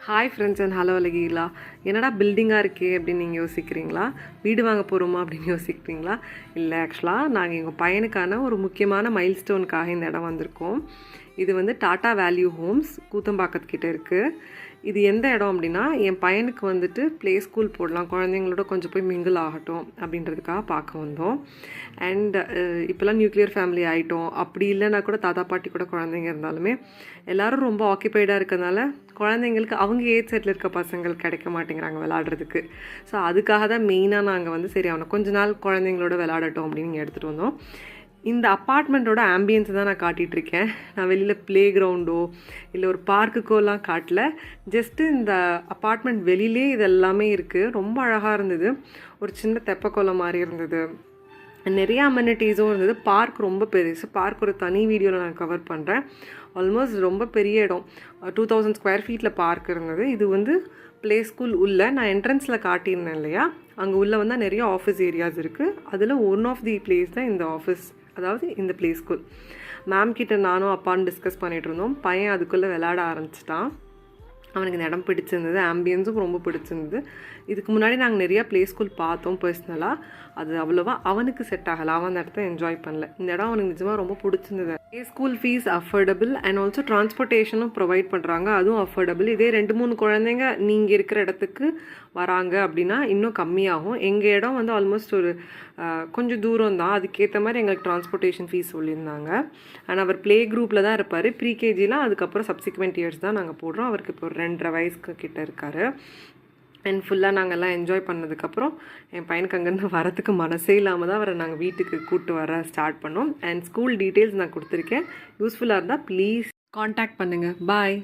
Hi friends and hello அழகிங்களா. என்னடா பில்டிங்காக இருக்கே அப்படின்னு நீங்கள் யோசிக்கிறீங்களா? வீடு வாங்க போகிறோமா அப்படின்னு யோசிக்கிறீங்களா? இல்லை, ஆக்சுவலாக நாங்கள் எங்கள் பையனுக்கான ஒரு முக்கியமான மைல்ஸ்டோனுக்காக இந்த இடம் வந்திருக்கோம். இது வந்து டாடா வேல்யூ ஹோம்ஸ் கூத்தம்பாக்கத்துக்கிட்ட இருக்குது. இது எந்த இடம் அப்படின்னா, என் பையனுக்கு வந்துட்டு ப்ளே ஸ்கூல் போடலாம், குழந்தைங்களோட கொஞ்சம் போய் மிங்கிள் ஆகட்டும் அப்படின்றதுக்காக பார்க்க வந்தோம். அண்ட் இப்போல்லாம் நியூக்ளியர் ஃபேமிலி ஆகிட்டோம். அப்படி இல்லைன்னா கூட தாத்தா பாட்டி கூட குழந்தைங்க இருந்தாலுமே எல்லோரும் ரொம்ப ஆக்கியபைடாக இருக்கிறதுனால குழந்தைங்களுக்கு அவங்க ஏஜ் செட்டில் இருக்க பசங்கள் கிடைக்க மாட்டேங்கிறாங்க விளாடுறதுக்கு. ஸோ அதுக்காக தான் மெயினாக நாங்கள் வந்து சரி அவனை கொஞ்ச நாள் குழந்தைங்களோட விளாடட்டும் அப்படின்னு இங்கே எடுத்துகிட்டு வந்தோம். இந்த அப்பார்ட்மெண்ட்டோட ஆம்பியன்ஸை தான் நான் காட்டிகிட்ருக்கேன். நான் வெளியில் ப்ளே கிரவுண்டோ இல்லை ஒரு பார்க்குக்கோலாம் காட்டல. ஜஸ்ட்டு இந்த அப்பார்ட்மெண்ட் வெளியிலே இது எல்லாமே இருக்குது. ரொம்ப அழகாக இருந்தது. ஒரு சின்ன தெப்பக்கோலம் மாதிரி இருந்தது. நிறைய அமெனிட்டிஸும் இருந்தது. பார்க் ரொம்ப பெருசு. பார்க் ஒரு தனி வீடியோவில் நான் கவர் பண்ணுறேன். ஆல்மோஸ்ட் ரொம்ப பெரிய இடம். 2000 ஸ்கொயர் ஃபீட்டில் பார்க் இருந்தது. இது வந்து ப்ளே ஸ்கூல் உள்ளே நான் என்ட்ரன்ஸில் காட்டியிருந்தேன் இல்லையா, அங்கே உள்ளே வந்தால் நிறைய ஆஃபீஸ் ஏரியாஸ் இருக்குது. அதில் ஒன் ஆஃப் தி பிளேஸ் தான் இந்த ஆஃபீஸ், அதாவது இந்த ப்ளே ஸ்கூல். மேம் கிட்ட நானும் அப்பான்னு டிஸ்கஸ் பண்ணிகிட்டு இருந்தோம். பையன் அதுக்குள்ளே விளையாட ஆரம்பிச்சிட்டான். அவனுக்கு இந்த இடம் பிடிச்சிருந்தது. ஆம்பியன்ஸும் ரொம்ப பிடிச்சிருந்தது. இதுக்கு முன்னாடி நாங்கள் நிறையா ப்ளே ஸ்கூல் பார்த்தோம் பர்சனலாக. அது அவ்வளோவா அவனுக்கு செட் ஆகலை. அவன் அந்த இடத்த என்ஜாய் பண்ணல. இந்த இடம் அவனுக்கு நிஜமாக ரொம்ப பிடிச்சிருந்தது. School fees affordable and also டிரான்ஸ்போர்ட்டேஷனும் ப்ரொவைட் பண்ணுறாங்க, அதுவும் அஃபோர்டபுள். இதே 2-3 குழந்தைங்க நீங்கள் இருக்கிற இடத்துக்கு வராங்க அப்படின்னா இன்னும் கம்மியாகும். எங்கள் இடம் வந்து ஆல்மோஸ்ட் ஒரு கொஞ்சம் தூரம் தான். அதுக்கேற்ற மாதிரி எங்களுக்கு டிரான்ஸ்போர்ட்டேஷன் ஃபீஸ் சொல்லியிருந்தாங்க. அண்ட் அவர் ப்ளே குரூப்பில் தான் இருப்பார். ப்ரீகேஜிலாம் அதுக்கப்புறம் சப்சிக்வெண்ட் இயர்ஸ் தான் நாங்கள் போடுறோம். அவருக்கு இப்போ ஒரு 2.5 வயசுக்கு கிட்ட இருக்கார். அண்ட் ஃபுல்லாக நாங்கள்லாம் என்ஜாய் பண்ணதுக்கப்புறம் என் பையனுக்கு அங்கேருந்து வரத்துக்கு மனசே இல்லாமல் தான் அவரை நாங்கள் வீட்டுக்கு கூப்பிட்டு வர ஸ்டார்ட் பண்ணோம். அண்ட் ஸ்கூல் டீட்டெயில்ஸ் நான் கொடுத்துருக்கேன். யூஸ்ஃபுல்லாக இருந்தால் ப்ளீஸ் காண்டாக்ட் பண்ணுங்கள். பாய்.